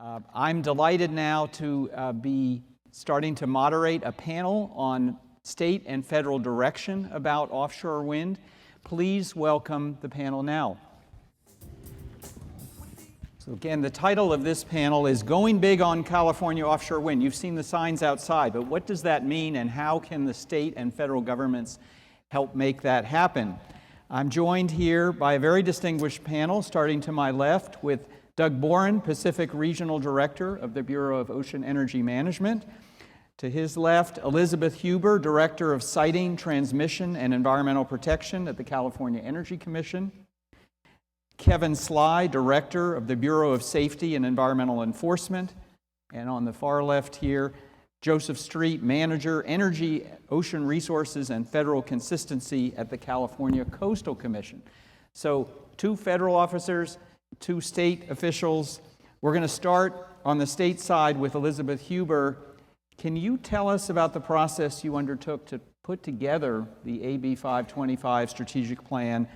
I'm delighted now to be starting to moderate a panel on state and federal direction about offshore wind. Please welcome the panel now. So again, the title of this panel is Going Big on California Offshore Wind. You've seen the signs outside, but what does that mean and how can the state and federal governments help make that happen? I'm joined here by a very distinguished panel, starting to my left with Doug Boren, Pacific Regional Director of the Bureau of Ocean Energy Management. To his left, Elizabeth Huber, Director of Siting, Transmission, and Environmental Protection at the California Energy Commission. Kevin Sligh, Director of the Bureau of Safety and Environmental Enforcement. And on the far left here, Joseph Street, Manager, Energy, Ocean Resources, and Federal Consistency at the California Coastal Commission. So 2 federal officers, 2 state officials. We're going to start on the state side with Elizabeth Huber. Can you tell us about the process you undertook to put together the AB 525 strategic plan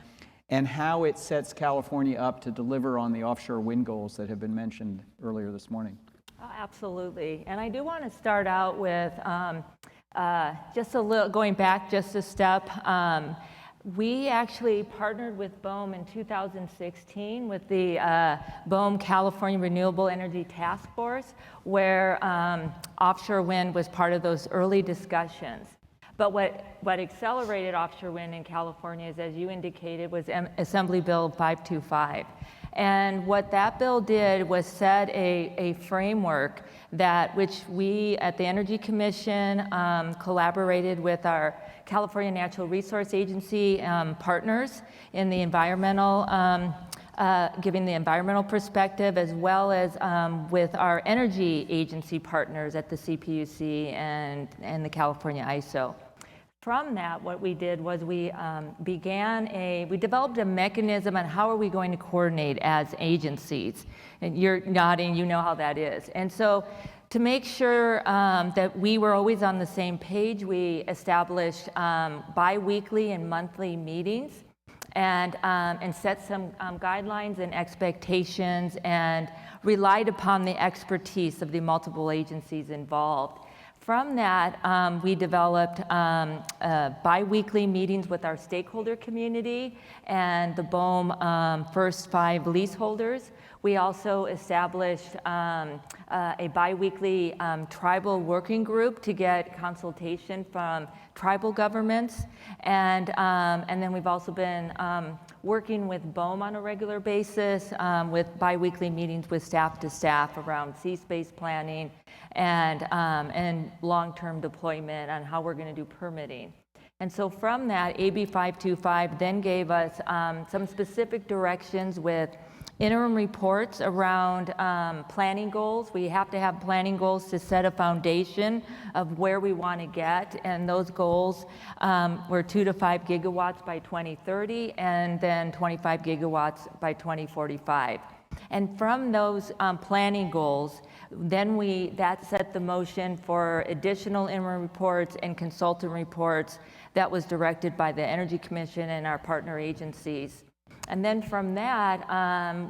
and how it sets California up to deliver on the offshore wind goals that have been mentioned earlier this morning? Oh, absolutely. And I do want to start out with just a little, going back just a step. We actually partnered with BOEM in 2016 with the BOEM California Renewable Energy Task Force, where offshore wind was part of those early discussions. But what accelerated offshore wind in California is, as you indicated, was Assembly Bill 525. And what that bill did was set a framework which we at the Energy Commission collaborated with our California Natural Resource Agency partners in the environmental, giving the environmental perspective, as well as with our energy agency partners at the CPUC and the California ISO. From that, what we did was we developed a mechanism on how are we going to coordinate as agencies. And you're nodding, you know how that is. And so to make sure that we were always on the same page, we established bi-weekly and monthly meetings and set some guidelines and expectations and relied upon the expertise of the multiple agencies involved. From that, we developed bi-weekly meetings with our stakeholder community and the BOEM first 5 leaseholders. We also established a bi-weekly tribal working group to get consultation from tribal governments. And then we've also been working with BOEM on a regular basis with bi-weekly meetings with staff to staff around sea space planning and long-term deployment on how we're going to do permitting. And so from that, AB 525 then gave us some specific directions with interim reports around planning goals. We have to have planning goals to set a foundation of where we want to get, and those goals were 2 to 5 gigawatts by 2030 and then 25 gigawatts by 2045. And from those planning goals, then that set the motion for additional interim reports and consultant reports that was directed by the Energy Commission and our partner agencies. And then from that,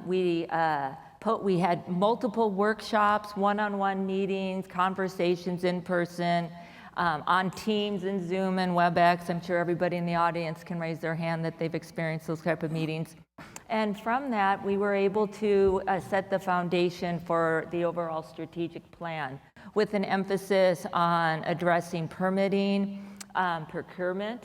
we had multiple workshops, one-on-one meetings, conversations in person, on Teams and Zoom and WebEx. I'm sure everybody in the audience can raise their hand that they've experienced those type of meetings. And from that, we were able to set the foundation for the overall strategic plan with an emphasis on addressing permitting, procurement,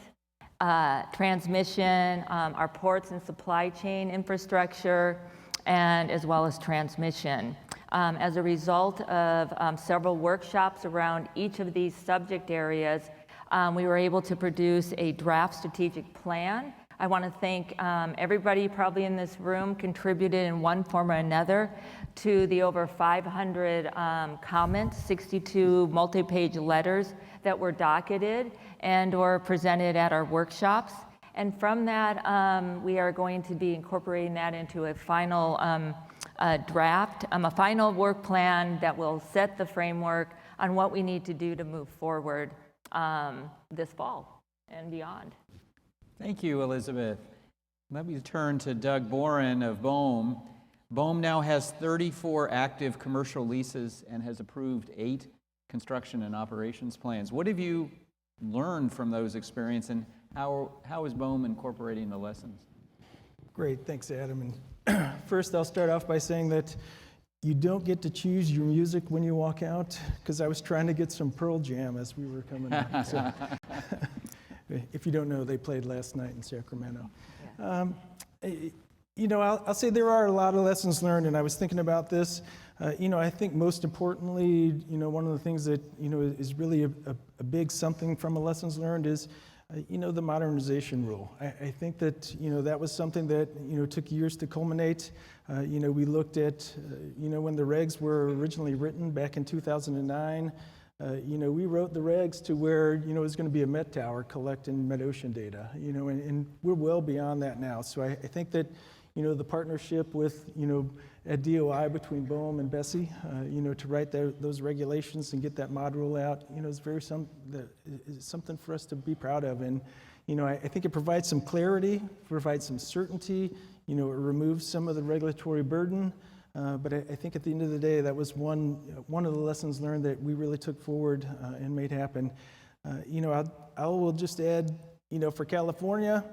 transmission, our ports and supply chain infrastructure, and as well as transmission. As a result of several workshops around each of these subject areas, we were able to produce a draft strategic plan. I want to thank everybody probably in this room contributed in one form or another to the over 500 comments, 62 multi-page letters that were docketed and or presented at our workshops. And from that, we are going to be incorporating that into a final draft, a final work plan that will set the framework on what we need to do to move forward this fall and beyond. Thank you, Elizabeth. Let me turn to Doug Boren of BOEM. BOEM now has 34 active commercial leases and has approved 8 construction and operations plans. What have you learned from those experiences, and how is BOEM incorporating the lessons? Great, thanks, Adam. And first, I'll start off by saying that you don't get to choose your music when you walk out, because I was trying to get some Pearl Jam as we were coming out. So, if you don't know, they played last night in Sacramento. I'll say there are a lot of lessons learned, and I was thinking about this. I think most importantly, one of the things that, is really a big something from a lessons learned is, the modernization rule. I think that, that was something that, took years to culminate. We looked at, when the regs were originally written back in 2009, we wrote the regs to where, it was going to be a Met Tower collecting Met-Ocean data, and we're well beyond that now. So I think that, the partnership with, at DOI between BOEM and BSEE, to write those regulations and get that mod rule out, is something for us to be proud of. And, I think it provides some clarity, provides some certainty, it removes some of the regulatory burden. But I think at the end of the day, that was one of the lessons learned that we really took forward and made happen. I will just add, for California,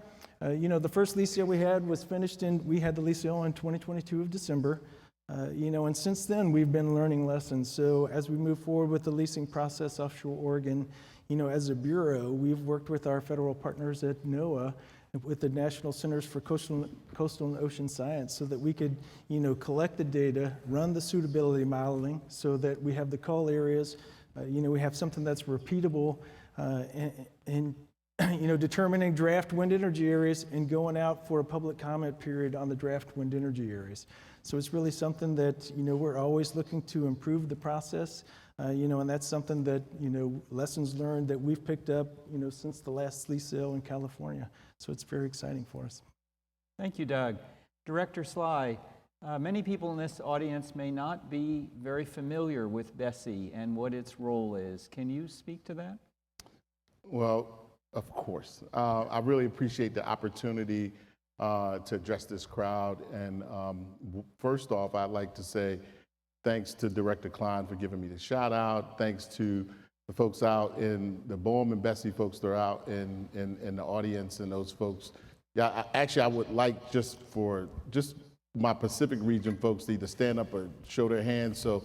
the first lease sale we had was finished we had the lease sale in 2022 of December. And since then we've been learning lessons. So as we move forward with the leasing process offshore Oregon, as a bureau, we've worked with our federal partners at NOAA with the National Centers for Coastal and Ocean Science so that we could, collect the data, run the suitability modeling so that we have the call areas, we have something that's repeatable and determining draft wind energy areas and going out for a public comment period on the draft wind energy areas. So it's really something that, we're always looking to improve the process, and that's something that, lessons learned that we've picked up, since the last lease sale in California. So it's very exciting for us. Thank you, Doug. Director Sligh, many people in this audience may not be very familiar with BSEE and what its role is. Can you speak to that? Well, of course. I really appreciate the opportunity to address this crowd. And first off, I'd like to say thanks to Director Klein for giving me the shout out. Thanks to the folks out in the BOEM and BSEE folks that are out in the audience and those folks. Yeah, I would like just my Pacific region folks to either stand up or show their hands so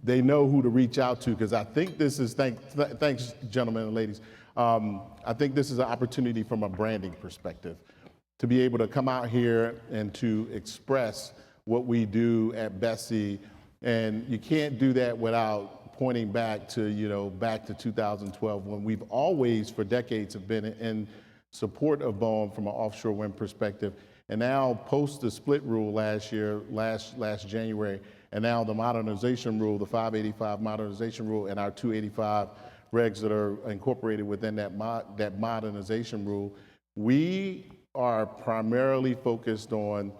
they know who to reach out to, because I think this is, thanks gentlemen and ladies, I think this is an opportunity from a branding perspective to be able to come out here and to express what we do at BSEE. And you can't do that without pointing back to, back to 2012, when we've always, for decades, have been in support of BOEM from an offshore wind perspective. And now, post the split rule last January, and now the modernization rule, the 585 modernization rule, and our 285 regs that are incorporated within that modernization rule, we are primarily focused on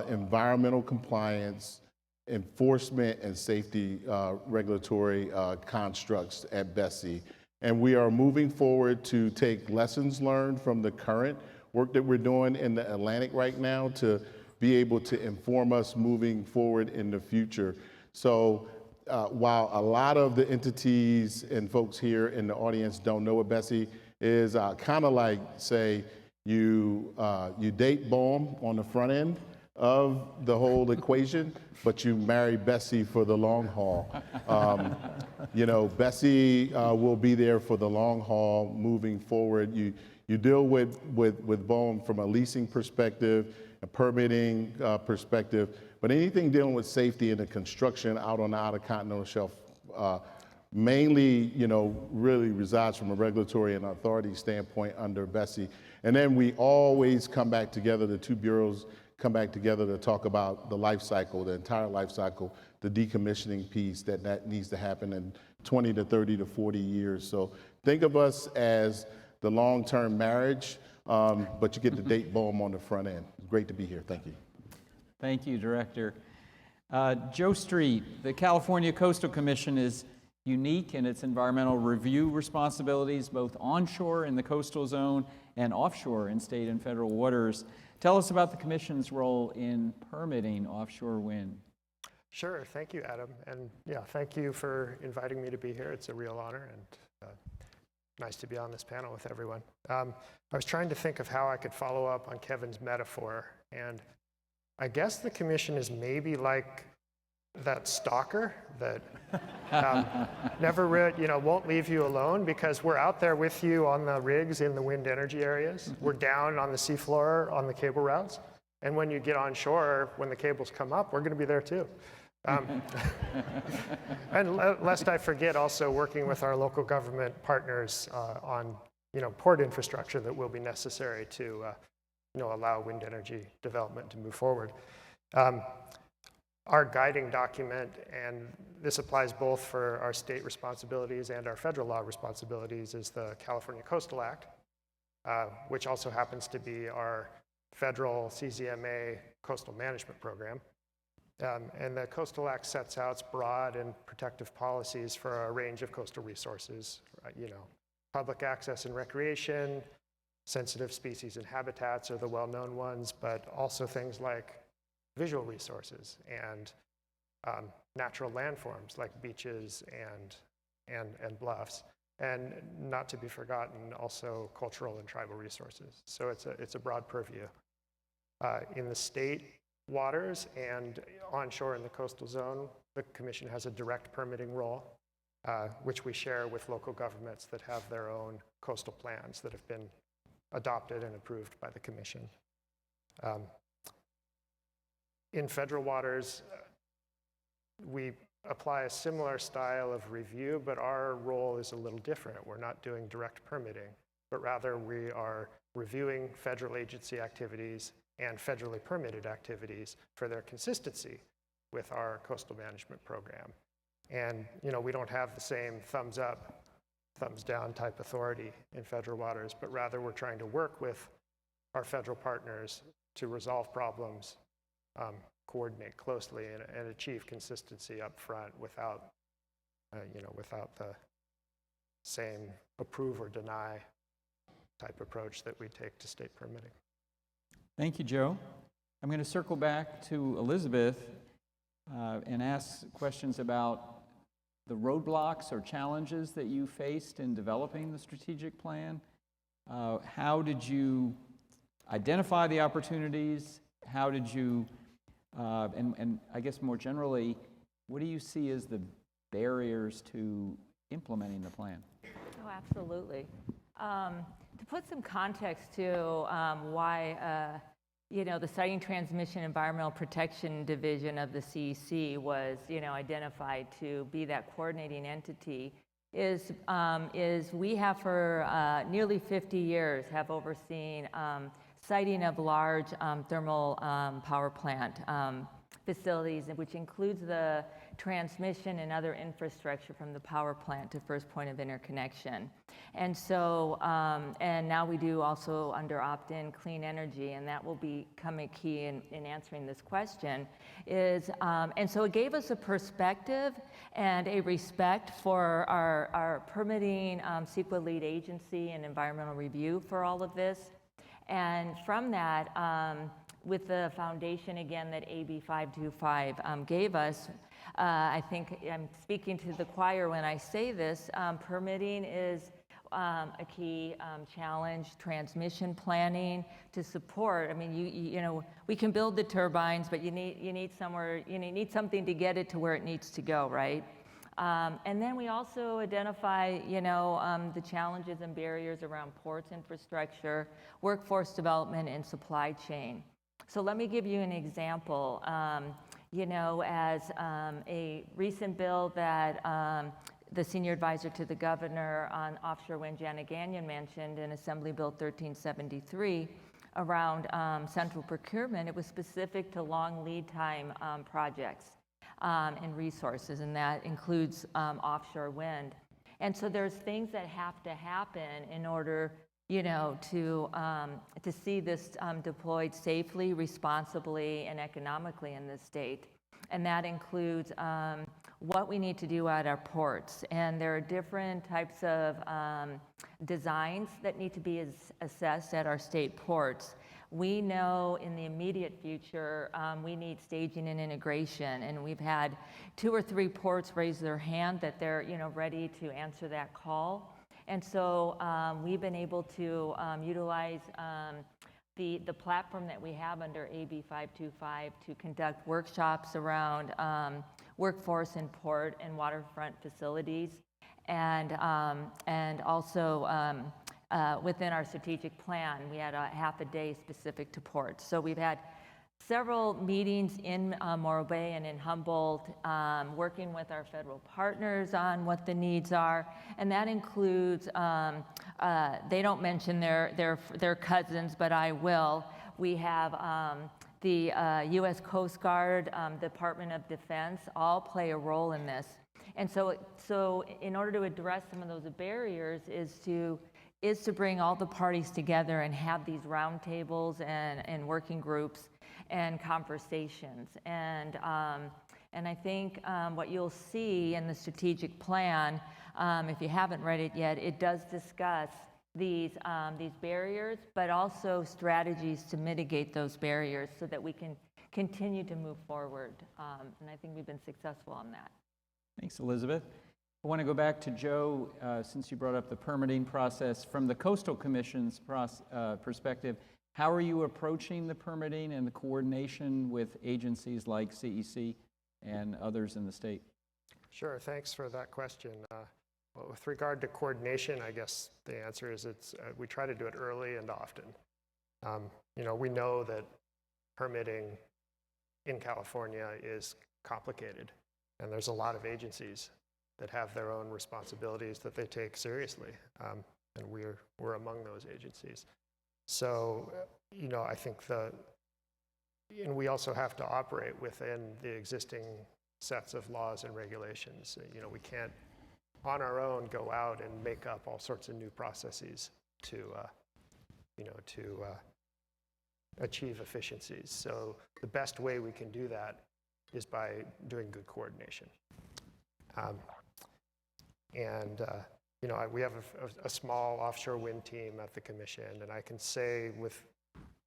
environmental compliance, enforcement, and safety regulatory constructs at BSEE. And we are moving forward to take lessons learned from the current work that we're doing in the Atlantic right now to be able to inform us moving forward in the future. So while a lot of the entities and folks here in the audience don't know what BSEE is, kind of like, say, you date BOEM on the front end of the whole equation, but you marry BSEE for the long haul. BSEE will be there for the long haul moving forward. You deal with BOEM from a leasing perspective, a permitting perspective, but anything dealing with safety in the construction out on the outer continental shelf mainly, really resides from a regulatory and authority standpoint under BSEE. And then we always come back together, the two bureaus come back together to talk about the life cycle, the entire life cycle, the decommissioning piece that needs to happen in 20 to 30 to 40 years. So think of us as the long-term marriage, but you get to date BOEM on the front end. Great to be here. Thank you. Thank you, Director. Joe Street, the California Coastal Commission is unique in its environmental review responsibilities, both onshore in the coastal zone and offshore in state and federal waters. Tell us about the Commission's role in permitting offshore wind. Sure, thank you, Adam. And yeah, thank you for inviting me to be here. It's a real honor and nice to be on this panel with everyone. I was trying to think of how I could follow up on Kevin's metaphor, and I guess the Commission is maybe like that stalker that won't leave you alone, because we're out there with you on the rigs in the wind energy areas. We're down on the seafloor on the cable routes. And when you get on shore, when the cables come up, we're going to be there too. And lest I forget, also working with our local government partners on port infrastructure that will be necessary to allow wind energy development to move forward. Our guiding document, and this applies both for our state responsibilities and our federal law responsibilities, is the California Coastal Act, which also happens to be our federal CZMA coastal management program. And the Coastal Act sets out broad and protective policies for a range of coastal resources, public access and recreation, sensitive species and habitats are the well-known ones, but also things like visual resources and natural landforms like beaches and bluffs, and not to be forgotten, also cultural and tribal resources. So it's a broad purview. In the state waters and onshore in the coastal zone, the Commission has a direct permitting role, which we share with local governments that have their own coastal plans that have been adopted and approved by the Commission. In federal waters, we apply a similar style of review, but our role is a little different. We're not doing direct permitting, but rather we are reviewing federal agency activities and federally permitted activities for their consistency with our coastal management program. And we don't have the same thumbs up, thumbs down type authority in federal waters, but rather we're trying to work with our federal partners to resolve problems, coordinate closely, and achieve consistency up front without the same approve or deny type approach that we take to state permitting. Thank you, Joe. I'm going to circle back to Elizabeth and ask questions about the roadblocks or challenges that you faced in developing the strategic plan. How did you identify the opportunities? How did you, and I guess more generally, what do you see as the barriers to implementing the plan? Oh, absolutely. To put some context to why the Siting Transmission Environmental Protection Division of the CEC was identified to be that coordinating entity is we have for nearly 50 years have overseen siting of large thermal power plant facilities, which includes the transmission and other infrastructure from the power plant to first point of interconnection. And so, and now we do also under opt-in clean energy, and that will become a key in answering this question, and so it gave us a perspective and a respect for our permitting CEQA lead agency and environmental review for all of this. And from that, with the foundation, again, that AB 525 gave us, I think I'm speaking to the choir when I say this, permitting is a key challenge, transmission planning to support. I mean, we can build the turbines, but you need something to get it to where it needs to go, right? And then we also identify, the challenges and barriers around ports infrastructure, workforce development, and supply chain. So let me give you an example. As a recent bill that the senior advisor to the governor on offshore wind, Janet Gagnon, mentioned in Assembly Bill 1373 around central procurement, it was specific to long lead time projects and resources, and that includes offshore wind. And so there's things that have to happen in order to see this deployed safely, responsibly, and economically in this state. and that includes what we need to do at our ports. And there are different types of designs that need to be assessed at our state ports. We know in the immediate future we need staging and integration, and we've had 2 or 3 ports raise their hand that they're ready to answer that call. And so we've been able to utilize the platform that we have under AB 525 to conduct workshops around workforce in port and waterfront facilities, and also within our strategic plan, we had a half a day specific to ports. So we've had several meetings in Morro Bay and in Humboldt, working with our federal partners on what the needs are, and that includes, they don't mention their cousins, but I will. We have the U.S. Coast Guard, Department of Defense, all play a role in this. And so in order to address some of those barriers is to bring all the parties together and have these roundtables and working groups and conversations. And I think what you'll see in the strategic plan, if you haven't read it yet, it does discuss these barriers, but also strategies to mitigate those barriers so that we can continue to move forward. And I think we've been successful on that. Thanks, Elizabeth. I want to go back to Joe, since you brought up the permitting process. From the Coastal Commission's perspective, how are you approaching the permitting and the coordination with agencies like CEC and others in the state? Sure, thanks for that question. Well, with regard to coordination, I guess the answer is we try to do it early and often. We know that permitting in California is complicated, and there's a lot of agencies that have their own responsibilities that they take seriously, and we're among those agencies. So, I think and we also have to operate within the existing sets of laws and regulations. We can't, on our own, go out and make up all sorts of new processes to achieve efficiencies. So the best way we can do that is by doing good coordination. We have a small offshore wind team at the commission, and I can say with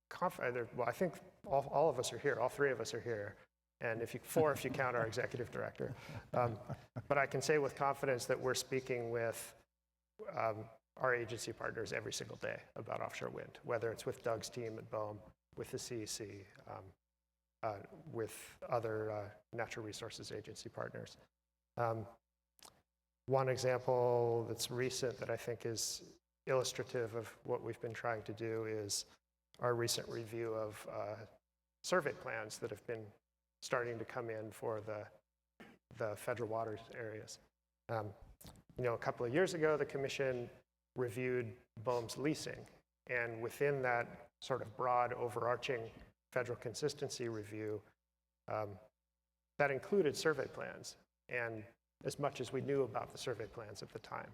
confidence, I think all of us are here, all 3 of us are here, and 4 if you count our executive director. But I can say with confidence that we're speaking with our agency partners every single day about offshore wind, whether it's with Doug's team at BOEM, with the CEC, with other natural resources agency partners. One example that's recent that I think is illustrative of what we've been trying to do is our recent review of survey plans that have been starting to come in for the federal waters areas. A couple of years ago, the commission reviewed BOEM's leasing, and within that sort of broad, overarching federal consistency review, that included survey plans, and as much as we knew about the survey plans at the time.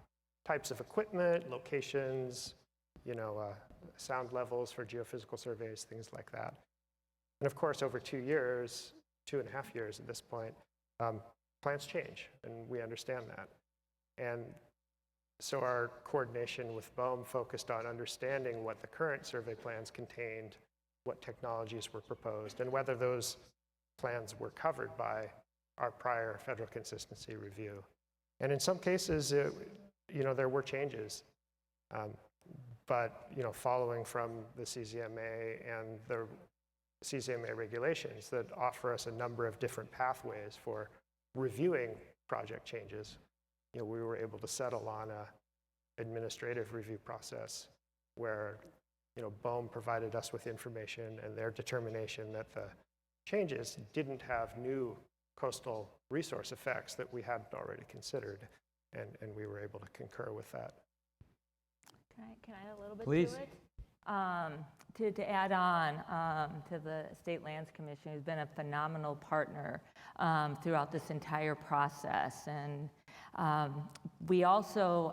Types of equipment, locations, sound levels for geophysical surveys, things like that. And of course, over 2 years, 2.5 years at this point, plans change, and we understand that. And so our coordination with BOEM focused on understanding what the current survey plans contained, what technologies were proposed, and whether those plans were covered by our prior federal consistency review. And in some cases, there were changes. But following from the CZMA and the CZMA regulations that offer us a number of different pathways for reviewing project changes, we were able to settle on an administrative review process where BOEM provided us with information and their determination that the changes didn't have new coastal resource effects that we hadn't already considered, and we were able to concur with that. Can I add a little bit Please. to it? To add on to the State Lands Commission, who's been a phenomenal partner throughout this entire process. And we also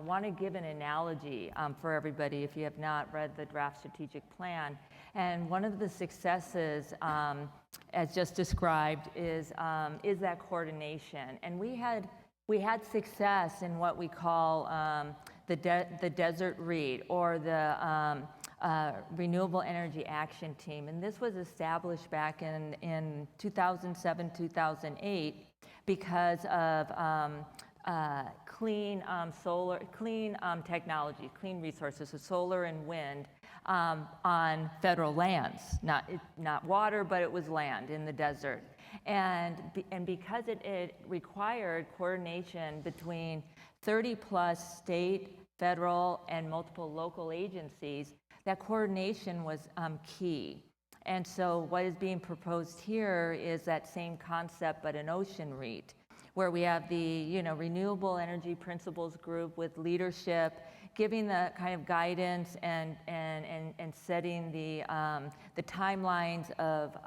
want to give an analogy for everybody, if you have not read the draft strategic plan, And one of the successes, as just described, is that coordination. And we had success in what we call the Desert REIT, or the Renewable Energy Action Team. And this was established back in 2007, 2008 because of clean technology, clean resources, so solar and wind on federal lands, not water, but it was land in the desert. And because it required coordination between 30 plus state, federal, and multiple local agencies, that coordination was key. And so what is being proposed here is that same concept, but an ocean REIT, where we have the renewable energy principles group with leadership, giving the kind of guidance and setting the timelines of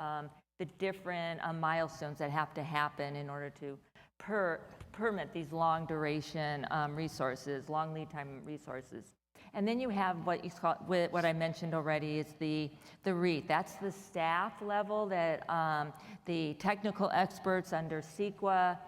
the different milestones that have to happen in order to permit these long duration resources, long lead time resources. And then you have what I mentioned already is the REIT. That's the staff level that the technical experts under CEQA,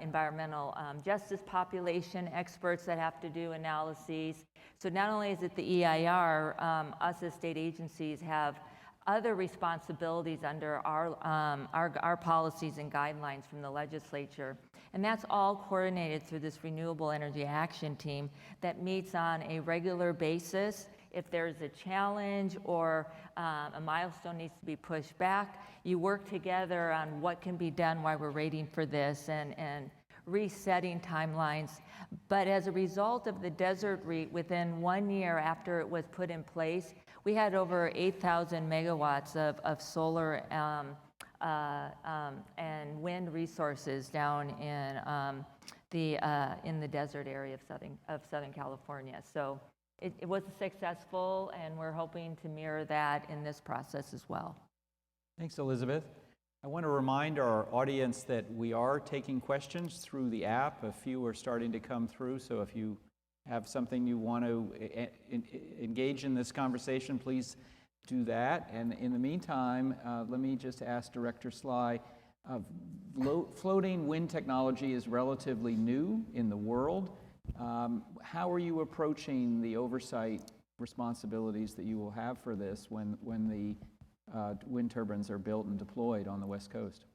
environmental justice population experts that have to do analyses. So not only is it the EIR, us as state agencies have other responsibilities under our policies and guidelines from the legislature. And that's all coordinated through this Renewable Energy Action Team that meets on a regular basis. If there's a challenge or a milestone needs to be pushed back, you work together on what can be done while we're waiting for this and resetting timelines. But as a result of the Desert REIT, within 1 year after it was put in place, we had over 8,000 megawatts of solar and wind resources down in the desert area of Southern California. So it was successful, and we're hoping to mirror that in this process as well. Thanks, Elizabeth. I want to remind our audience that we are taking questions through the app. A few are starting to come through, so if you have something you want to engage in this conversation, please do that. And in the meantime, let me just ask Director Sligh, floating wind technology is relatively new in the world. How are you approaching the oversight responsibilities that you will have for this when the wind turbines are built and deployed on the West Coast?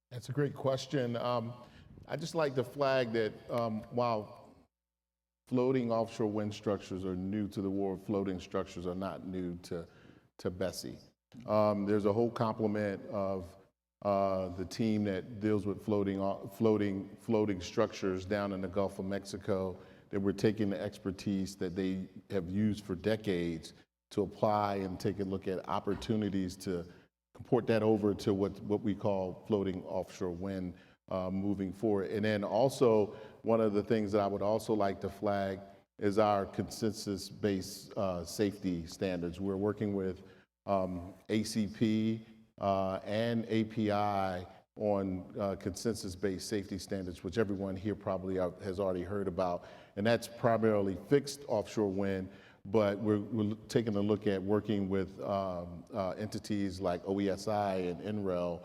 That's a great question. I'd just like to flag that while floating offshore wind structures are new to the world, floating structures are not new to Bessie. There's a whole complement of the team that deals with floating structures down in the Gulf of Mexico, that we're taking the expertise that they have used for decades to apply and take a look at opportunities to port that over to what we call floating offshore wind moving forward. And then also, one of the things that I would also like to flag is our consensus-based safety standards. We're working with ACP and API on consensus-based safety standards, which everyone here probably has already heard about. And that's primarily fixed offshore wind, but we're taking a look at working with entities like OESI and NREL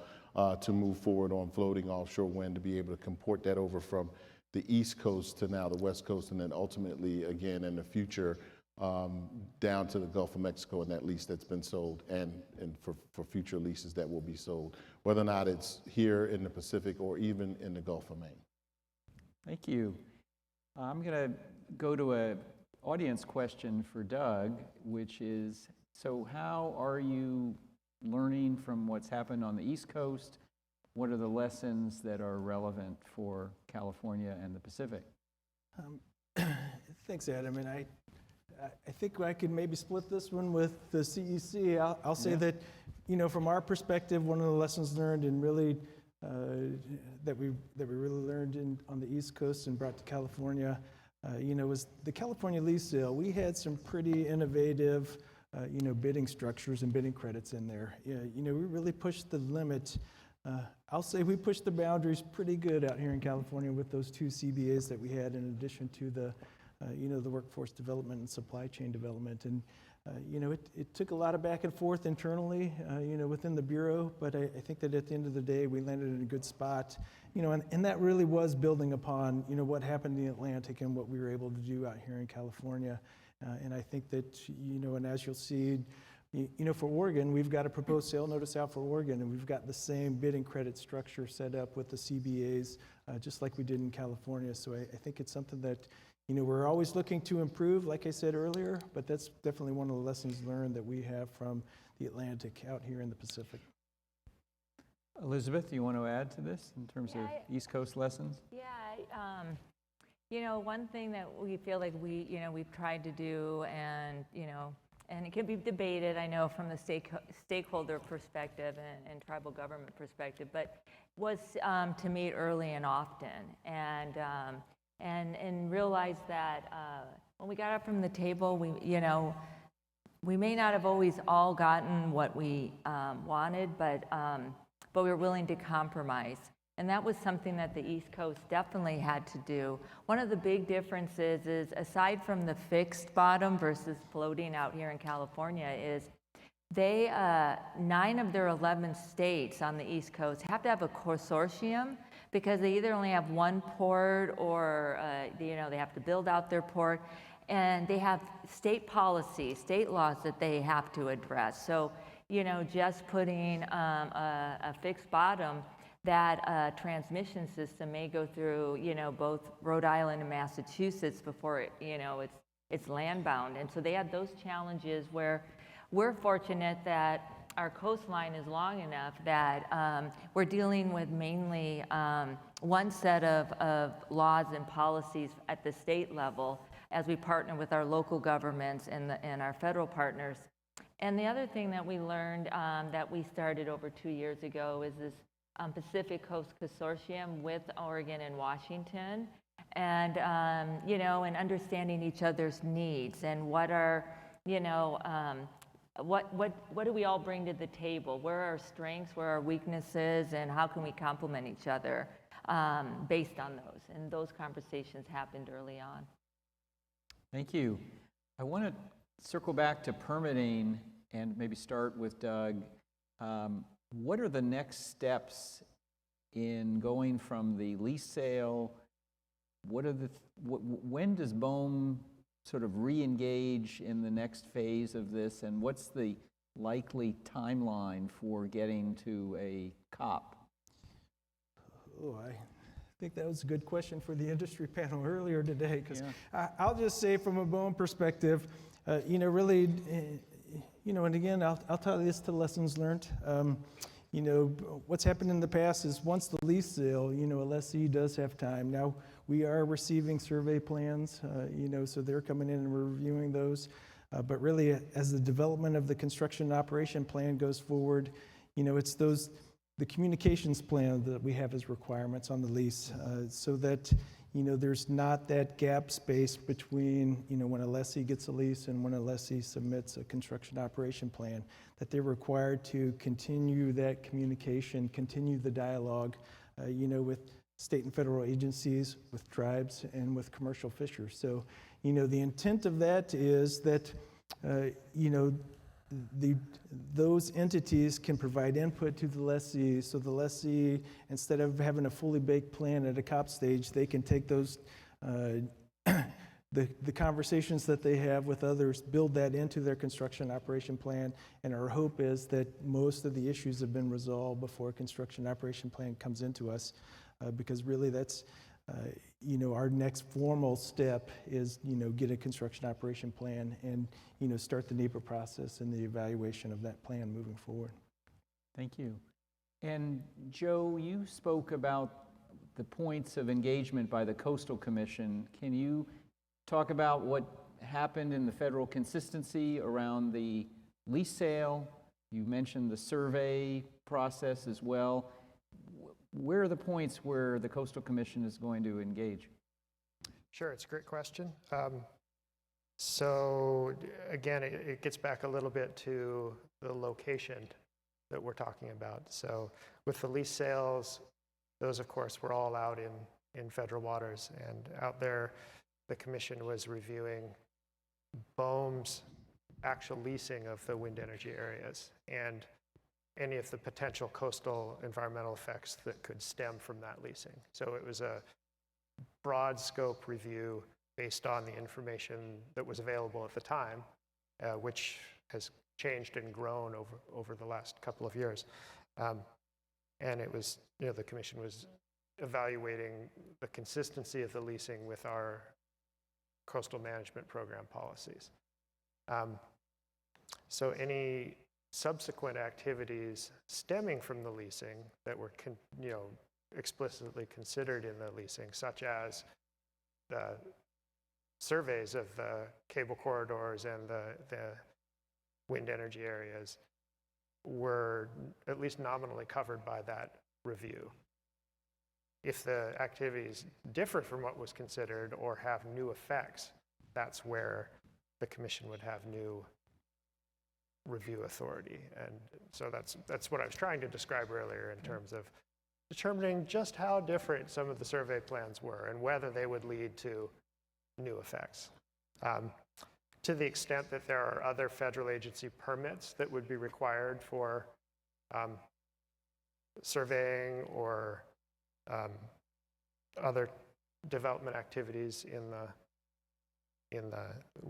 to move forward on floating offshore wind, to be able to comport that over from the East Coast to now the West Coast, and then ultimately, again, in the future, down to the Gulf of Mexico and that lease that's been sold, and for future leases that will be sold, whether or not it's here in the Pacific or even in the Gulf of Maine. Thank you. I'm going to go to an audience question for Doug, which is, so how are you learning from what's happened on the East Coast? What are the lessons that are relevant for California and the Pacific? Thanks, Ed. I mean, I think I could maybe split this one with the CEC. I'll say that, from our perspective, one of the lessons learned and really that we really learned on the East Coast and brought to California, was the California lease sale. We had some pretty innovative, bidding structures and bidding credits in there. We really pushed the limit. I'll say we pushed the boundaries pretty good out here in California with those 2 CBAs that we had, in addition to the, the workforce development and supply chain development. And It took a lot of back and forth internally, within the Bureau, but I think that at the end of the day, we landed in a good spot, and that really was building upon, what happened in the Atlantic and what we were able to do out here in California. And I think that, and as you'll see, for Oregon, we've got a proposed sale notice out for Oregon, and we've got the same bidding credit structure set up with the CBAs, just like we did in California. So I think it's something that, we're always looking to improve, like I said earlier, but that's definitely one of the lessons learned that we have from the Atlantic out here in the Pacific. Elizabeth, do you want to add to this in terms of East Coast lessons? Yeah, one thing that we feel like we've tried to do, and it can be debated, I know, from the stakeholder perspective and tribal government perspective, but was to meet early and often, and realize that when we got up from the table, we may not have always all gotten what we wanted, but we were willing to compromise. And that was something that the East Coast definitely had to do. One of the big differences is, aside from the fixed bottom versus floating out here in California, is 9 of their 11 states on the East Coast have to have a consortium, because they either only have one port, or they have to build out their port, and they have state policies, state laws that they have to address. So, just putting a fixed bottom, that transmission system may go through, both Rhode Island and Massachusetts before it's land-bound. And so they have those challenges, where we're fortunate that our coastline is long enough that we're dealing with mainly one set of laws and policies at the state level, as we partner with our local governments and our federal partners. And the other thing that we learned that we started over 2 years ago is this Pacific Coast Consortium with Oregon and Washington, and and understanding each other's needs, and what are what do we all bring to the table? Where are our strengths? Where are our weaknesses? And how can we complement each other based on those? And those conversations happened early on. Thank you. I want to circle back to permitting and maybe start with Doug. What are the next steps in going from the lease sale? When does BOEM sort of re-engage in the next phase of this, and what's the likely timeline for getting to a COP? Oh, I think that was a good question for the industry panel earlier today, because I'll just say, from a BOEM perspective, really, and again, I'll tell you this to lessons learned. What's happened in the past is, once the lease sale, a lessee does have time. Now, we are receiving survey plans, so they're coming in and we're reviewing those. But really, as the development of the construction and operation plan goes forward, it's the communications plan that we have as requirements on the lease, so that, there's not that gap space between, when a lessee gets a lease and when a lessee submits a construction operation plan, that they're required to continue that communication, continue the dialogue, with state and federal agencies, with tribes, and with commercial fishers. So, the intent of that is that, those entities can provide input to the lessee, so the lessee, instead of having a fully baked plan at a COP stage, they can take those, the conversations that they have with others, build that into their construction operation plan, and our hope is that most of the issues have been resolved before a construction operation plan comes into us, because really that's, our next formal step is, get a construction operation plan and, start the NEPA process and the evaluation of that plan moving forward. Thank you. And Joe, you spoke about the points of engagement by the Coastal Commission. Can you talk about what happened in the federal consistency around the lease sale? You mentioned the survey process as well. Where are the points where the Coastal Commission is going to engage? Sure, it's a great question. So again, it gets back a little bit to the location that we're talking about. So with the lease sales, those of course were all out in federal waters, and out there the commission was reviewing BOEM's actual leasing of the wind energy areas and any of the potential coastal environmental effects that could stem from that leasing. So it was a broad scope review based on the information that was available at the time, which has changed and grown over the last couple of years. And it was, the commission was evaluating the consistency of the leasing with our coastal management program policies. So any subsequent activities stemming from the leasing that were explicitly considered in the leasing, such as the surveys of the cable corridors and the wind energy areas, were at least nominally covered by that review. If the activities differ from what was considered or have new effects, that's where the commission would have new review authority. And so that's what I was trying to describe earlier in terms of determining just how different some of the survey plans were and whether they would lead to new effects. To the extent that there are other federal agency permits that would be required for surveying or other development activities in the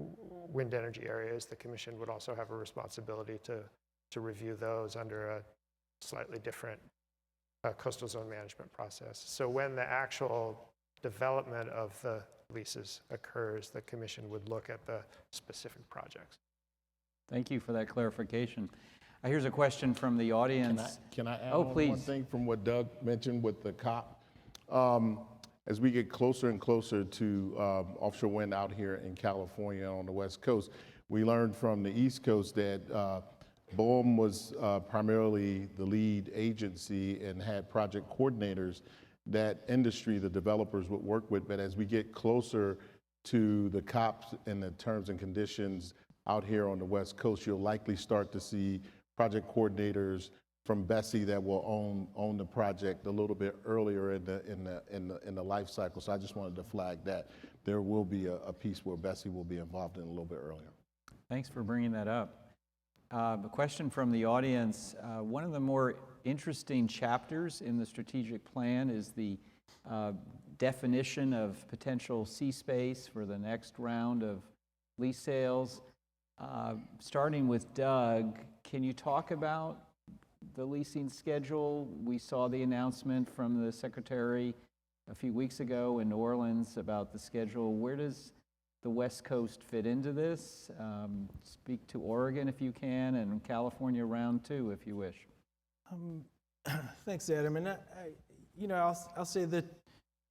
wind energy areas, the commission would also have a responsibility to review those under a slightly different coastal zone management process. So when the actual development of the leases occurs, the commission would look at the specific projects. Thank you for that clarification. Here's a question from the audience. Can I add Oh, on please. one thing from what Doug mentioned with the COP? As we get closer and closer to offshore wind out here in California on the West Coast, we learned from the East Coast that Boren was primarily the lead agency and had project coordinators that industry, the developers, would work with. But as we get closer to the COPs and the terms and conditions out here on the West Coast, you'll likely start to see project coordinators from Bessie that will own the project a little bit earlier in the life cycle. So I just wanted to flag that there will be a piece where Bessie will be involved in a little bit earlier. Thanks for bringing that up. A question from the audience. One of the more interesting chapters in the strategic plan is the definition of potential sea space for the next round of lease sales. Starting with Doug, can you talk about the leasing schedule? We saw the announcement from the Secretary a few weeks ago in New Orleans about the schedule. Where does the West Coast fit into this? Speak to Oregon if you can, and California round 2 if you wish. Thanks, Adam. And I'll say that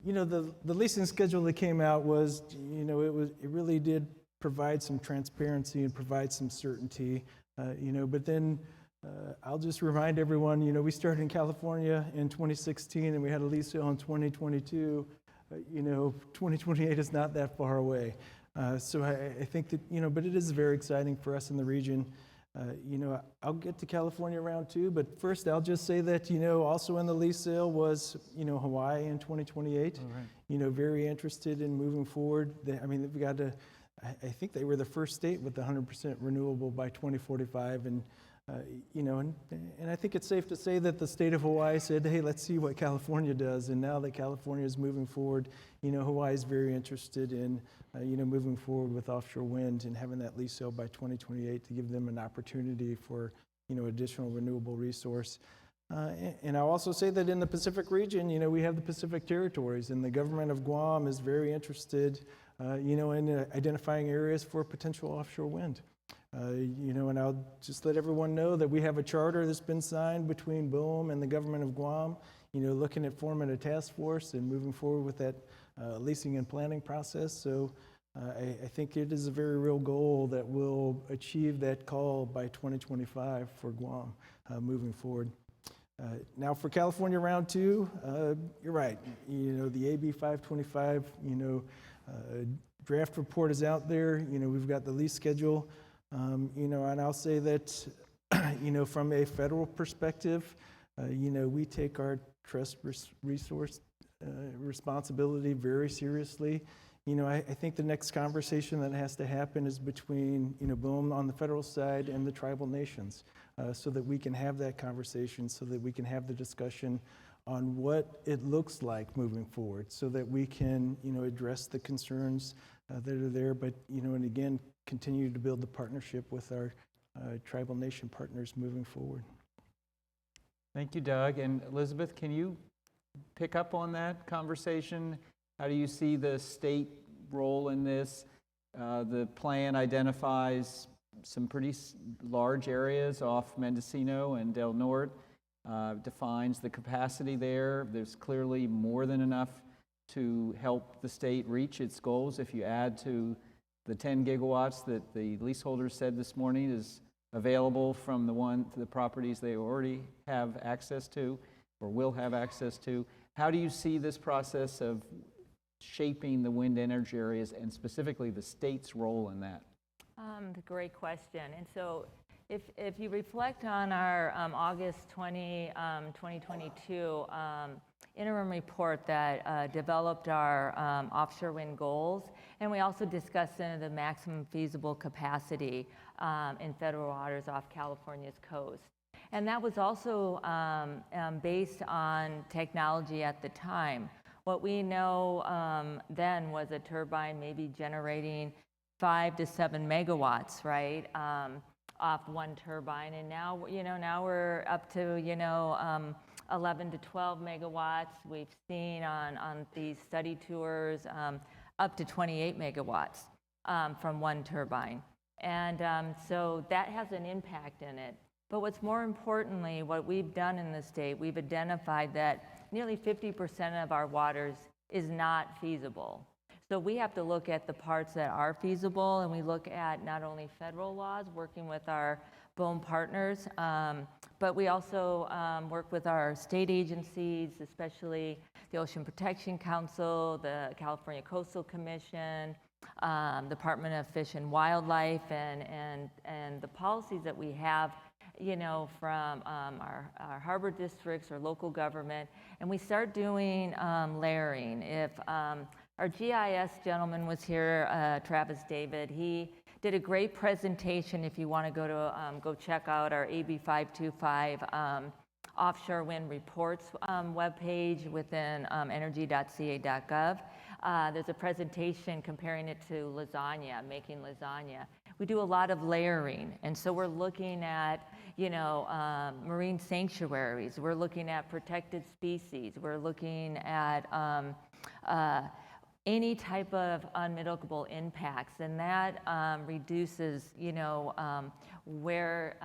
the leasing schedule that came out was it really did provide some transparency and provide some certainty. But then I'll just remind everyone, we started in California in 2016 and we had a lease sale in 2022. 2028 is not that far away. So I think that, but it is very exciting for us in the region. I'll get to California round 2, but first I'll just say that, also in the lease sale was, Hawaii in 2028. All right. Very interested in moving forward. They've got to, I think they were the first state with 100% renewable by 2045. And I think it's safe to say that the state of Hawaii said, hey, let's see what California does. And now that California is moving forward, Hawaii is very interested in, moving forward with offshore wind and having that lease sale by 2028 to give them an opportunity for, additional renewable resource. And I'll also say that in the Pacific region, we have the Pacific territories, and the government of Guam is very interested, in identifying areas for potential offshore wind. And I'll just let everyone know that we have a charter that's been signed between BOEM and the government of Guam, looking at forming a task force and moving forward with that leasing and planning process. So I think it is a very real goal that we'll achieve that call by 2025 for Guam moving forward. Now for California round 2, you're right. The AB 525, draft report is out there. We've got the lease schedule. And I'll say that, from a federal perspective, we take our trust resource responsibility very seriously. I think the next conversation that has to happen is between, BOEM on the federal side and the tribal nations, so that we can have that conversation, so that we can have the discussion on what it looks like moving forward, so that we can, address the concerns that are there, but, and again, continue to build the partnership with our tribal nation partners moving forward. Thank you, Doug. And Elizabeth, can you pick up on that conversation? How do you see the state role in this? The plan identifies some pretty large areas off Mendocino and Del Norte, defines the capacity there. There's clearly more than enough to help the state reach its goals. If you add to the 10 gigawatts that the leaseholders said this morning is available from the properties they already have access to or will have access to, how do you see this process of shaping the wind energy areas and specifically the state's role in that? Great question. And so if you reflect on our August 2022 interim report that developed our offshore wind goals, and we also discussed the maximum feasible capacity in federal waters off California's coast. And that was also based on technology at the time. What we know then was a turbine maybe generating 5 to 7 megawatts, right, off one turbine. And now, now we're up to, 11 to 12 megawatts. We've seen on these study tours up to 28 megawatts from one turbine. And so that has an impact in it. But what's more importantly, what we've done in the state, we've identified that nearly 50% of our waters is not feasible. So we have to look at the parts that are feasible, and we look at not only federal laws, working with our BOEM partners, but we also work with our state agencies, especially the Ocean Protection Council, the California Coastal Commission, Department of Fish and Wildlife, and the policies that we have, from our harbor districts or local government, and we start doing layering. If our GIS gentleman was here, Travis David, he did a great presentation. If you want to go check out our AB 525 offshore wind reports webpage within energy.ca.gov. There's a presentation comparing it to lasagna, making lasagna. We do a lot of layering, and so we're looking at, marine sanctuaries. We're looking at protected species. We're looking at any type of unmitigable impacts, and that reduces, where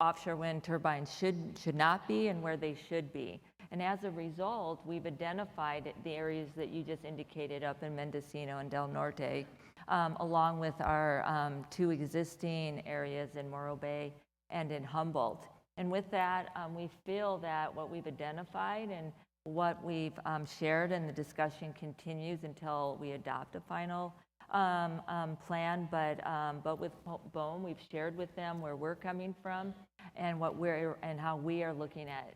offshore wind turbines should not be and where they should be. And as a result, we've identified the areas that you just indicated up in Mendocino and Del Norte, along with our 2 existing areas in Morro Bay and in Humboldt. And with that, we feel that what we've identified and what we've shared, and the discussion continues until we adopt a final plan. But with BOEM, we've shared with them where we're coming from and how we are looking at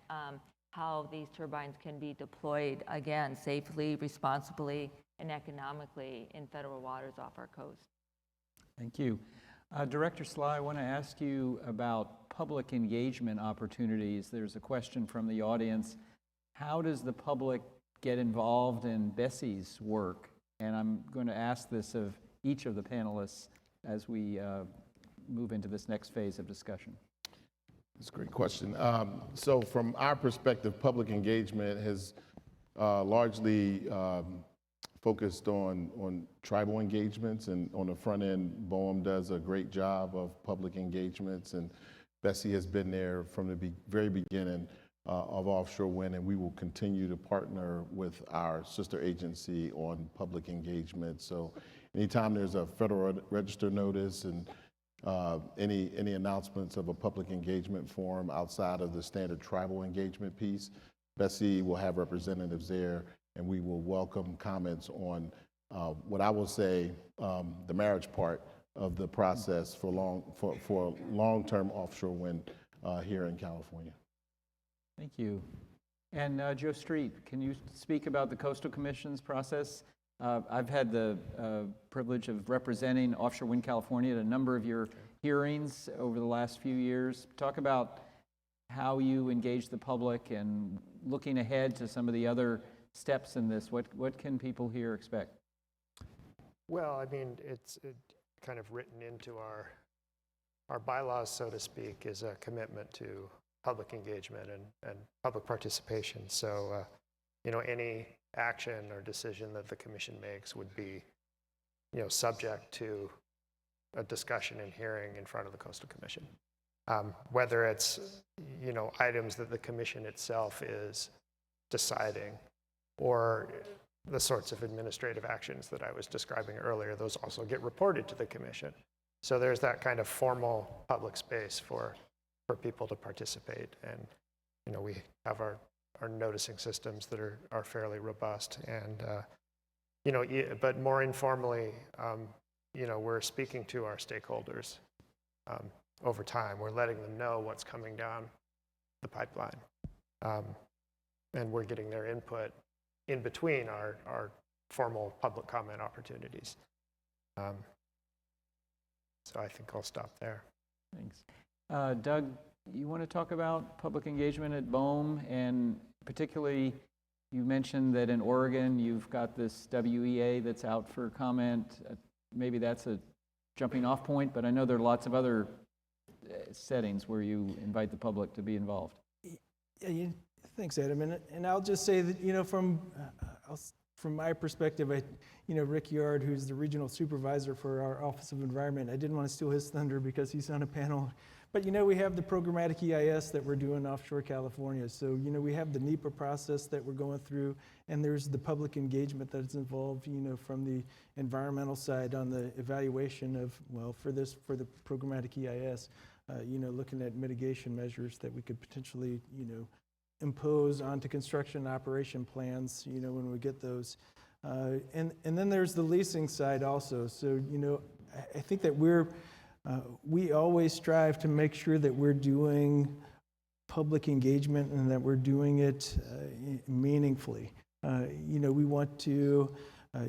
how these turbines can be deployed, again, safely, responsibly, and economically in federal waters off our coast. Thank you. Director Sligh, I want to ask you about public engagement opportunities. There's a question from the audience. How does the public get involved in BSEE's work? And I'm going to ask this of each of the panelists as we move into this next phase of discussion. That's a great question. So from our perspective, public engagement has largely focused on tribal engagements, and on the front end, BOEM does a great job of public engagements, and BSEE has been there from the very beginning of offshore wind, and we will continue to partner with our sister agency on public engagement. So anytime there's a Federal Register notice and any announcements of a public engagement forum outside of the standard tribal engagement piece, BSEE will have representatives there, and we will welcome comments on what I will say the marriage part of the process for long-term offshore wind here in California. Thank you. And Joe Street, can you speak about the Coastal Commission's process? I've had the privilege of representing Offshore Wind California at a number of your hearings over the last few years. Talk about how you engage the public and looking ahead to some of the other steps in this. What can people here expect? Well, I mean, it's kind of written into our bylaws, so to speak, is a commitment to public engagement and public participation. So, any action or decision that the commission makes would be, subject to a discussion and hearing in front of the Coastal Commission. Whether it's, items that the commission itself is deciding, or the sorts of administrative actions that I was describing earlier, those also get reported to the commission. So there's that kind of formal public space for people to participate. And, we have our noticing systems that are fairly robust. And, but more informally, we're speaking to our stakeholders over time. We're letting them know what's coming down the pipeline. And we're getting their input in between our formal public comment opportunities. So I think I'll stop there. Thanks. Doug, you want to talk about public engagement at BOEM, and particularly you mentioned that in Oregon you've got this WEA that's out for comment. Maybe that's a jumping off point, but I know there are lots of other settings where you invite the public to be involved. Yeah, thanks, Adam. And I'll just say that, from my perspective, Rick Yard, who's the regional supervisor for our Office of Environment, I didn't want to steal his thunder because he's on a panel. But, we have the programmatic EIS that we're doing offshore California. So, we have the NEPA process that we're going through, and there's the public engagement that's involved, from the environmental side on the evaluation of, for the programmatic EIS, looking at mitigation measures that we could potentially, impose onto construction and operation plans, when we get those. And then there's the leasing side also. So, I think that we always strive to make sure that we're doing public engagement and that we're doing it meaningfully. We want to,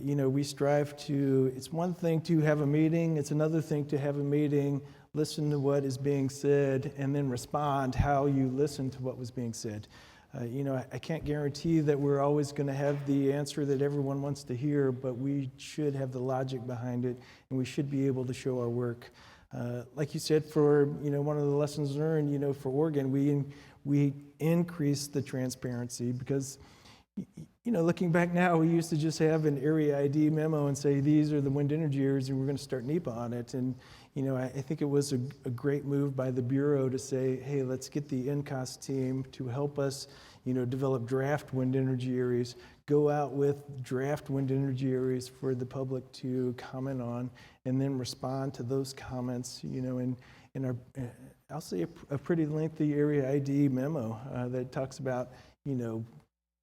we strive to, it's one thing to have a meeting, it's another thing to have a meeting, listen to what is being said, and then respond how you listen to what was being said. I can't guarantee that we're always going to have the answer that everyone wants to hear, but we should have the logic behind it, and we should be able to show our work. Like you said, for one of the lessons learned, for Oregon, we increased the transparency because, looking back now, we used to just have an area ID memo and say these are the wind energy areas, and we're going to start NEPA on it. And I think it was a great move by the Bureau to say, hey, let's get the NCOS team to help us, develop draft wind energy areas, go out with draft wind energy areas for the public to comment on, and then respond to those comments, in our, I'll say a pretty lengthy area ID memo that talks about,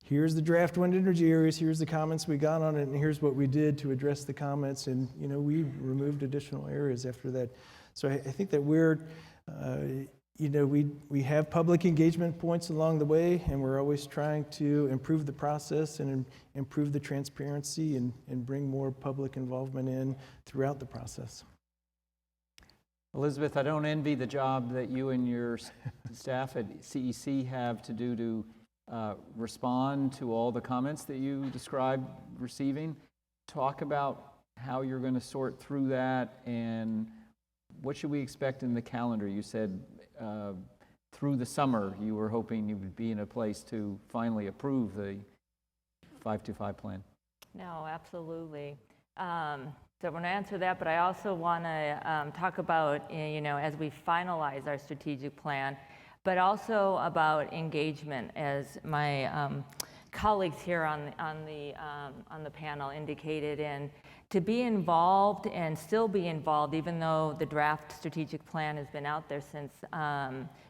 here's the draft wind energy areas, here's the comments we got on it, and here's what we did to address the comments, and we removed additional areas after that. So I think that we're, we have public engagement points along the way, and we're always trying to improve the process and improve the transparency and bring more public involvement in throughout the process. Elizabeth, I don't envy the job that you and your staff at CEC have to do to respond to all the comments that you described receiving. Talk about how you're going to sort through that, and what should we expect in the calendar? You said through the summer you were hoping you would be in a place to finally approve the 525 plan. No, absolutely. So I'm going to answer that, but I also want to talk about, as we finalize our strategic plan, but also about engagement, as my colleagues here on the panel indicated, and to be involved and still be involved, even though the draft strategic plan has been out there since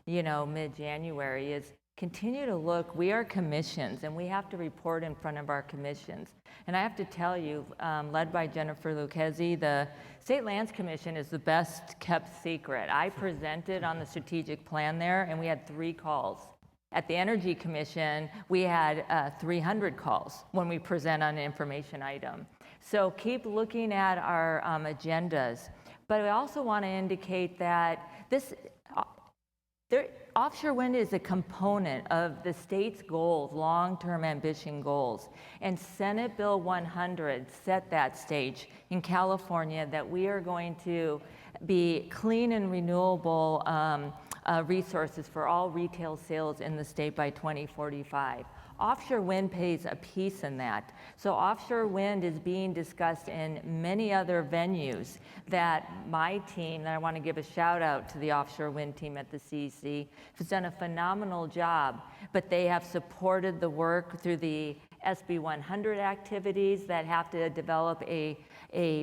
mid-January, is continue to look. We are commissions, and we have to report in front of our commissions. And I have to tell you, led by Jennifer Lucchesi, the State Lands Commission is the best kept secret. I presented on the strategic plan there, and we had 3 calls At the Energy Commission, we had 300 calls when we present on an information item. So keep looking at our agendas. But I also want to indicate that offshore wind is a component of the state's goals, long-term ambition goals. And Senate Bill 100 set that stage in California that we are going to be clean and renewable resources for all retail sales in the state by 2045. Offshore wind plays a piece in that. So offshore wind is being discussed in many other venues that my team, and I want to give a shout out to the offshore wind team at the CEC, has done a phenomenal job, but they have supported the work through the SB 100 activities that have to develop a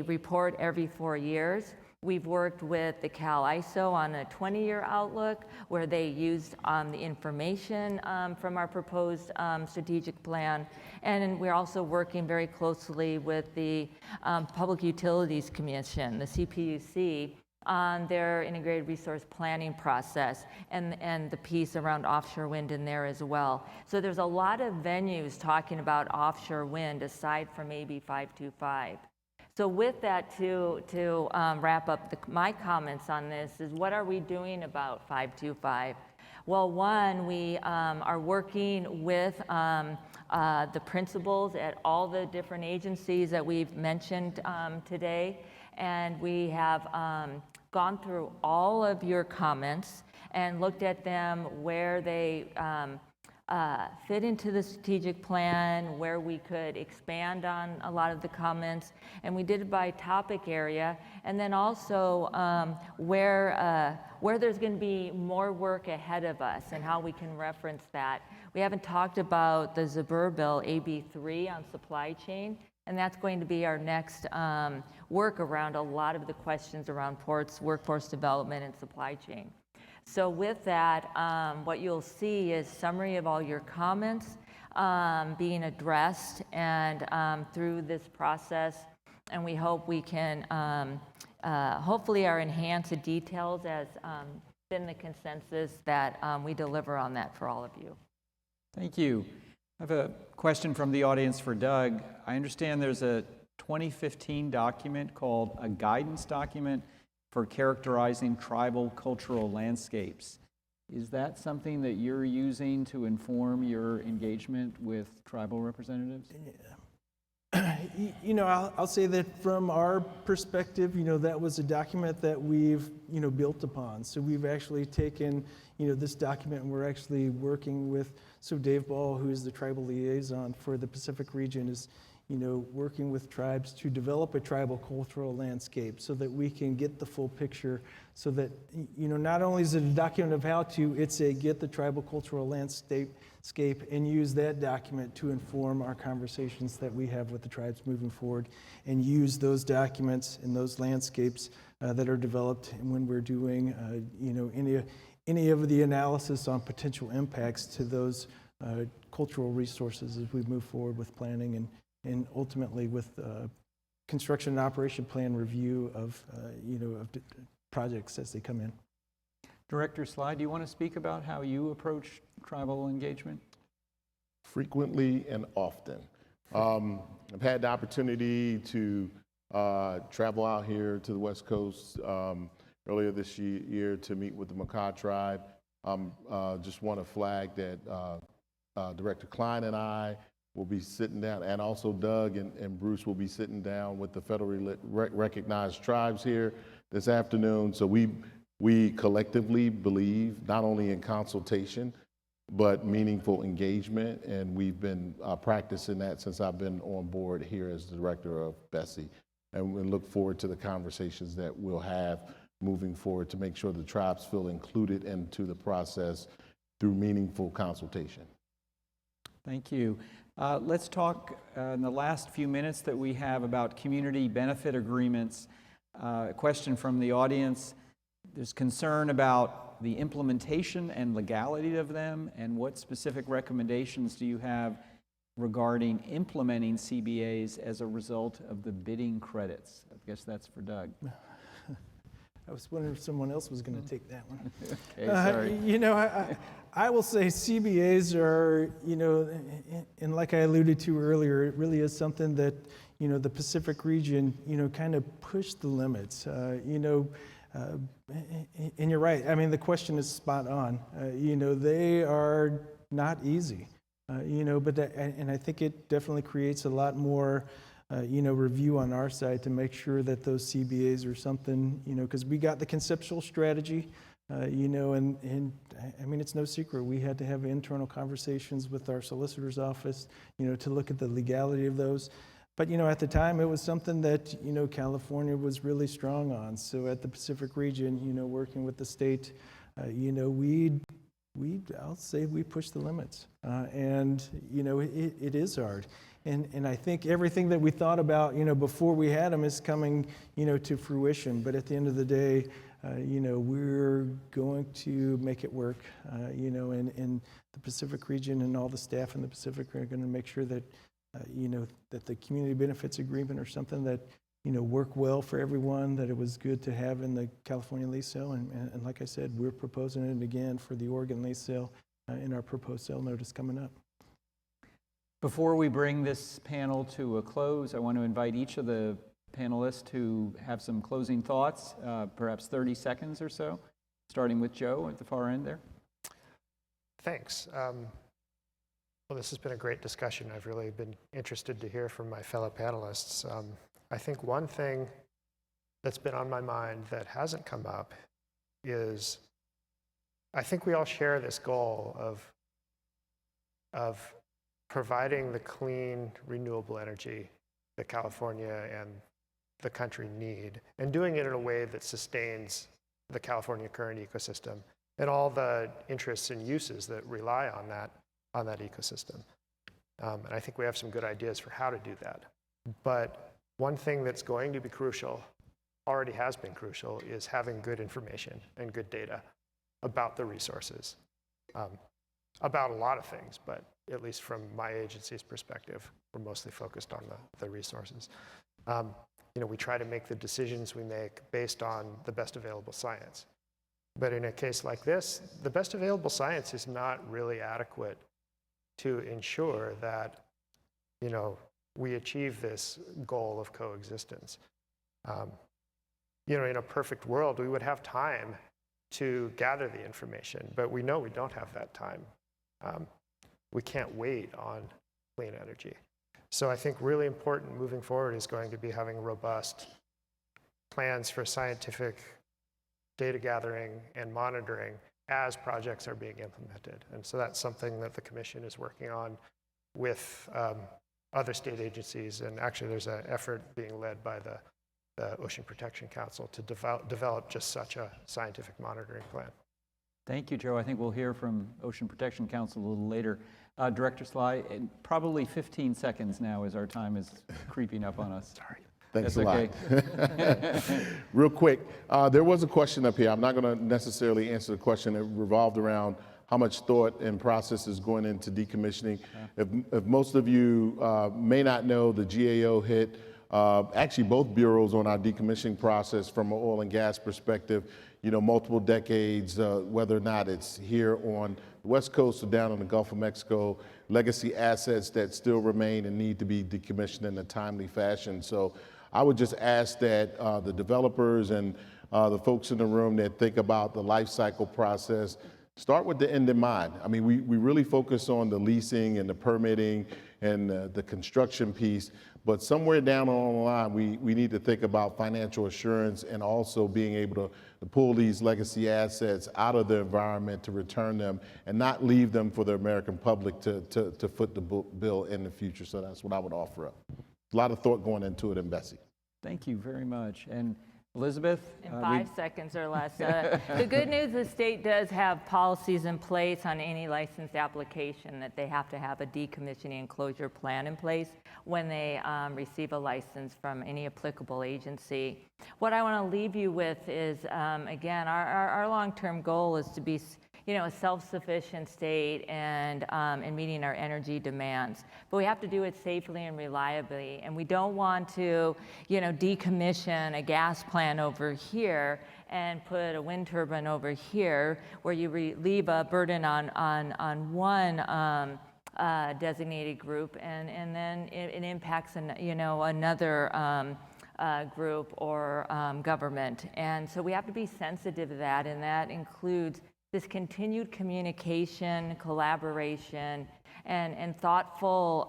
report every 4 years. We've worked with the Cal ISO on a 20-year outlook where they used the information from our proposed strategic plan. And we're also working very closely with the Public Utilities Commission, the CPUC, on their integrated resource planning process and the piece around offshore wind in there as well. So there's a lot of venues talking about offshore wind aside from AB 525. So with that, to wrap up my comments on this is what are we doing about 525? Well, one, we are working with the principals at all the different agencies that we've mentioned today, and we have gone through all of your comments and looked at them where they fit into the strategic plan, where we could expand on a lot of the comments, and we did it by topic area, and then also where there's going to be more work ahead of us and how we can reference that. We haven't talked about the Zabur bill, AB3 on supply chain, and that's going to be our next work around a lot of the questions around ports, workforce development, and supply chain. So with that, what you'll see is summary of all your comments being addressed and through this process, and we hope we can hopefully our enhanced details as been the consensus that we deliver on that for all of you. Thank you. I have a question from the audience for Doug. I understand there's a 2015 document called a guidance document for characterizing tribal cultural landscapes. Is that something that you're using to inform your engagement with tribal representatives? You know, I'll say that from our perspective, you know, that was a document that we've, you know, built upon. So we've actually taken, you know, this document and we're actually working with, so Dave Ball, who is the tribal liaison for the Pacific region, is, you know, working with tribes to develop a tribal cultural landscape so that we can get the full picture so that, you know, not only is it a document of how to, it's a get the tribal cultural landscape and use that document to inform our conversations that we have with the tribes moving forward and use those documents and those landscapes that are developed when we're doing, you know, any of the analysis on potential impacts to those cultural resources as we move forward with planning and ultimately with construction and operation plan review of, you know, of projects as they come in. Director Sligh, do you want to speak about how you approach tribal engagement? Frequently and often. I've had the opportunity to travel out here to the West Coast earlier this year to meet with the Makah tribe. Just want to flag that Director Klein and I will be sitting down, and also Doug and Bruce will be sitting down with the federally recognized tribes here this afternoon. So we collectively believe not only in consultation, but meaningful engagement, and we've been practicing that since I've been on board here as the director of BESI. And we look forward to the conversations that we'll have moving forward to make sure the tribes feel included into the process through meaningful consultation. Thank you. Let's talk in the last few minutes that we have about community benefit agreements. A question from the audience. There's concern about the implementation and legality of them, and what specific recommendations do you have regarding implementing CBAs as a result of the bidding credits? I guess that's for Doug. I was wondering if someone else was going to take that one. Okay, sorry. You know, I will say CBAs are, you know, and like I alluded to earlier, it really is something that, you know, the Pacific region, you know, kind of pushed the limits. You know, and you're right. I mean, the question is spot on. You know, they are not easy. You know, but and I think it definitely creates a lot more, you know, review on our side to make sure that those CBAs are something, you know, because we got the conceptual strategy, you know, and I mean, it's no secret. We had to have internal conversations with our solicitor's office, you know, to look at the legality of those. But, you know, at the time, it was something that, you know, California was really strong on. So at the Pacific region, you know, working with the state, you know, I'll say we push the limits. And, you know, it is hard. And I think everything that we thought about, you know, before we had them is coming, you know, to fruition. But at the end of the day, you know, we're going to make it work, you know, and the Pacific region and all the staff in the Pacific are going to make sure that, you know, that the community benefits agreement are something that, you know, work well for everyone, that it was good to have in the California lease sale. And like I said, we're proposing it again for the Oregon lease sale in our proposed sale notice coming up. Before we bring this panel to a close, I want to invite each of the panelists to have some closing thoughts, perhaps 30 seconds or so, starting with Joe at the far end there. Thanks. Well, this has been a great discussion. I've really been interested to hear from my fellow panelists. I think one thing that's been on my mind that hasn't come up is I think we all share this goal of providing the clean, renewable energy that California and the country need, and doing it in a way that sustains the California current ecosystem and all the interests and uses that rely on that ecosystem. And I think we have some good ideas for how to do that. But one thing that's going to be crucial, already has been crucial, is having good information and good data about the resources, about a lot of things, but at least from my agency's perspective, we're mostly focused on the resources. You know, we try to make the decisions we make based on the best available science. But in a case like this, the best available science is not really adequate to ensure that, you know, we achieve this goal of coexistence. You know, in a perfect world, we would have time to gather the information, but we know we don't have that time. We can't wait on clean energy. So I think really important moving forward is going to be having robust plans for scientific data gathering and monitoring as projects are being implemented. And so that's something that the Commission is working on with other state agencies. And actually there's an effort being led by the Ocean Protection Council to develop just such a scientific monitoring plan. Thank you, Joe. I think we'll hear from Ocean Protection Council a little later. Director Sligh, probably 15 seconds now as our time is creeping up on us. Sorry. Thanks That's a lot. Real quick, there was a question up here. I'm not going to necessarily answer the question. It revolved around how much thought and process is going into decommissioning. If most of you may not know, the GAO hit actually both bureaus on our decommissioning process from an oil and gas perspective, you know, multiple decades, whether or not it's here on the West Coast or down in the Gulf of Mexico, legacy assets that still remain and need to be decommissioned in a timely fashion. So I would just ask that the developers and the folks in the room that think about the life cycle process, start with the end in mind. I mean, we really focus on the leasing and the permitting and the construction piece, but somewhere down along the line, we need to think about financial assurance and also being able to pull these legacy assets out of the environment to return them and not leave them for the American public to foot the bill in the future. So that's what I would offer up. A lot of thought going into it, and Bessie. Thank you very much. And Elizabeth? In 5 seconds or less. The good news, the state does have policies in place on any licensed application that they have to have a decommissioning and closure plan in place when they receive a license from any applicable agency. What I want to leave you with is, again, our long-term goal is to be, a self-sufficient state and meeting our energy demands. But we have to do it safely and reliably. And we don't want to, decommission a gas plant over here and put a wind turbine over here, where you leave a burden on one designated group, and then it impacts another group or government. And so we have to be sensitive to that, and that includes this continued communication, collaboration, and thoughtful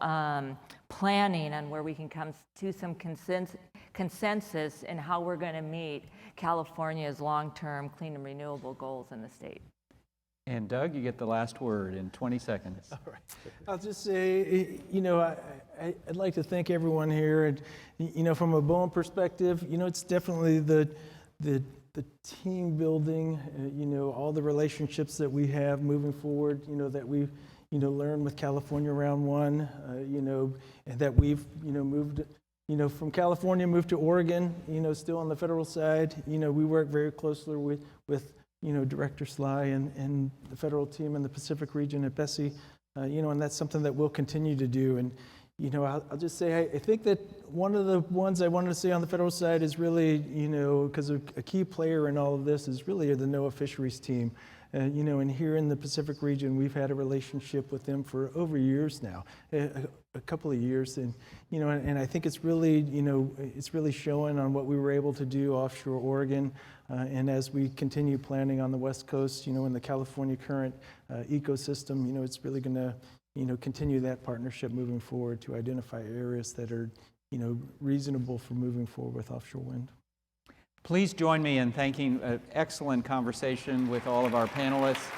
planning on where we can come to some consensus in how we're going to meet California's long-term clean and renewable goals in the state. And Doug, you get the last word in 20 seconds. All right. I'll just say, I'd like to thank everyone here. And, from a Bowen perspective, it's definitely the team building, all the relationships that we have moving forward, that we've, learned with California Round 1, and that we've, moved, from California, moved to Oregon, still on the federal side. We work very closely with Director Sligh and the federal team in the Pacific region at Bessie, and that's something that we'll continue to do. And, I'll just say, I think that one of the ones I wanted to say on the federal side is really, because a key player in all of this is really the NOAA Fisheries team. And here in the Pacific region, we've had a relationship with them for over years now, a couple of years. And, and I think it's really, it's really showing on what we were able to do offshore Oregon. And as we continue planning on the West Coast, in the California current ecosystem, it's really going to, continue that partnership moving forward to identify areas that are, reasonable for moving forward with offshore wind. Please join me in thanking an excellent conversation with all of our panelists.